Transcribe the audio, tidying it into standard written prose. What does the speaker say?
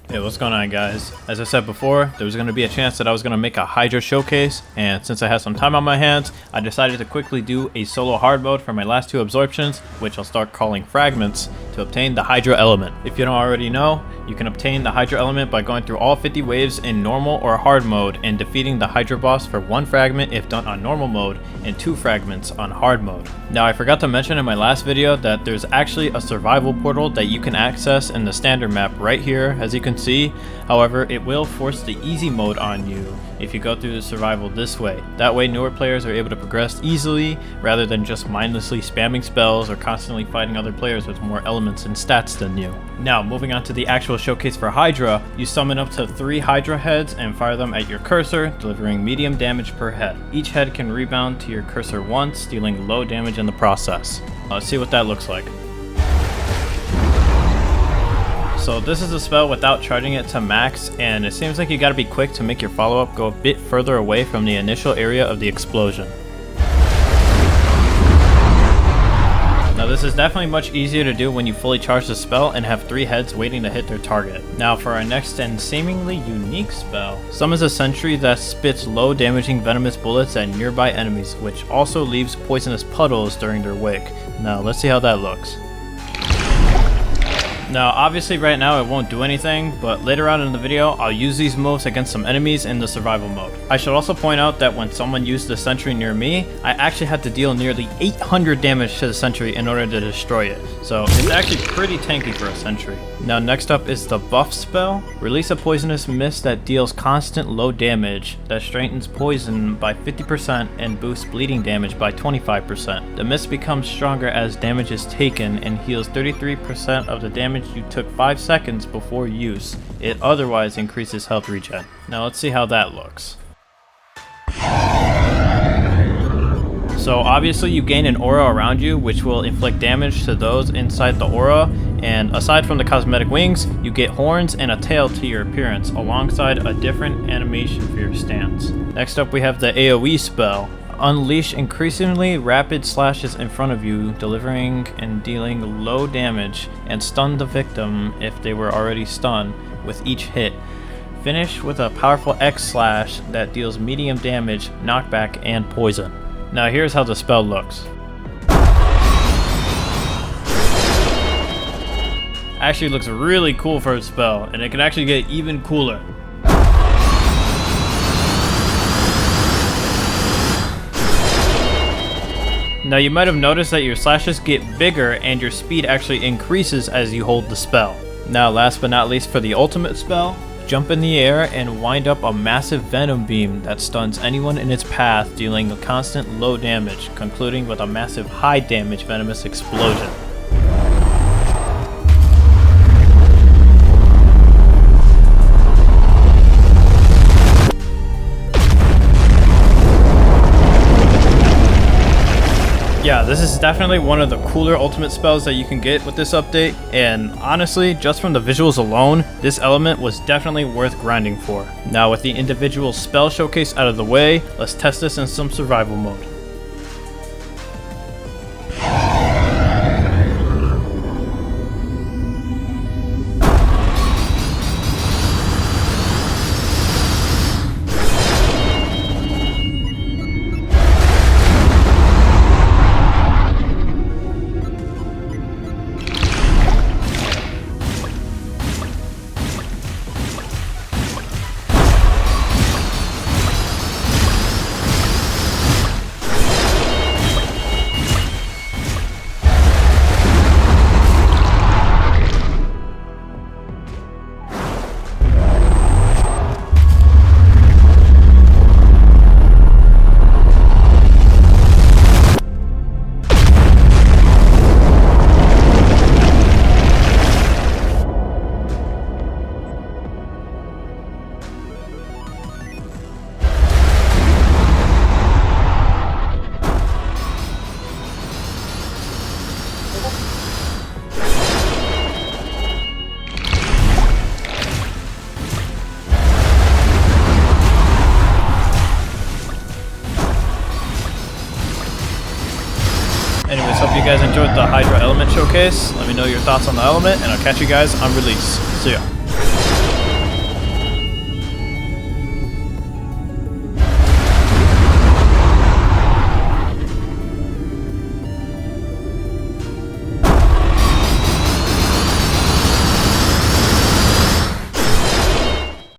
Hey, what's going on, guys? As I said before, there was going to be a chance that I was going to make a Hydra showcase, and since I had some time on my hands, I decided to quickly do a solo hard mode for my last two absorptions, which I'll start calling fragments, to obtain the Hydra element. If you don't already know, you can obtain the Hydra element by going through all 50 waves in normal or hard mode and defeating the Hydra boss for 1 fragment if done on normal mode and 2 fragments on hard mode. Now, I forgot to mention in my last video that there's actually a survival portal that you can access in the standard map right here, as you can see. However, it will force the easy mode on you if you go through the survival this way. That way newer players are able to progress easily rather than just mindlessly spamming spells or constantly fighting other players with more elements and stats than you. Now, moving on to the actual showcase for Hydra, you summon up to 3 Hydra heads and fire them at your cursor, delivering medium damage per head. Each head can rebound to your cursor once, dealing low damage in the process. Let's see what that looks like. So this is a spell without charging it to max, and it seems like you gotta be quick to make your follow-up go a bit further away from the initial area of the explosion. Now, this is definitely much easier to do when you fully charge the spell and have 3 heads waiting to hit their target. Now for our next and seemingly unique spell, summons a sentry that spits low damaging venomous bullets at nearby enemies, which also leaves poisonous puddles during their wake. Now let's see how that looks. Now, obviously right now it won't do anything, but later on in the video, I'll use these moves against some enemies in the survival mode. I should also point out that when someone used the sentry near me, I actually had to deal nearly 800 damage to the sentry in order to destroy it. So it's actually pretty tanky for a sentry. Now next up is the buff spell. Release a poisonous mist that deals constant low damage, that strengthens poison by 50% and boosts bleeding damage by 25%. The mist becomes stronger as damage is taken and heals 33% of the damage you took 5 seconds before use. It otherwise increases health regen. Now let's see how that looks. So obviously you gain an aura around you, which will inflict damage to those inside the aura, and aside from the cosmetic wings, you get horns and a tail to your appearance, alongside a different animation for your stance. Next up we have the AoE spell. Unleash increasingly rapid slashes in front of you, delivering and dealing low damage, and stun the victim if they were already stunned with each hit. Finish with a powerful X slash that deals medium damage, knockback, and poison. Now here's how the spell looks. Actually looks really cool for a spell, and it can actually get even cooler. Now you might have noticed that your slashes get bigger and your speed actually increases as you hold the spell. Now last but not least for the ultimate spell, jump in the air and wind up a massive venom beam that stuns anyone in its path, dealing a constant low damage, concluding with a massive high damage venomous explosion. Yeah, this is definitely one of the cooler ultimate spells that you can get with this update, and honestly, just from the visuals alone, this element was definitely worth grinding for. Now with the individual spell showcase out of the way, let's test this in some survival mode. Anyways, hope you guys enjoyed the Hydra element showcase. Let me know your thoughts on the element, and I'll catch you guys on release. See ya.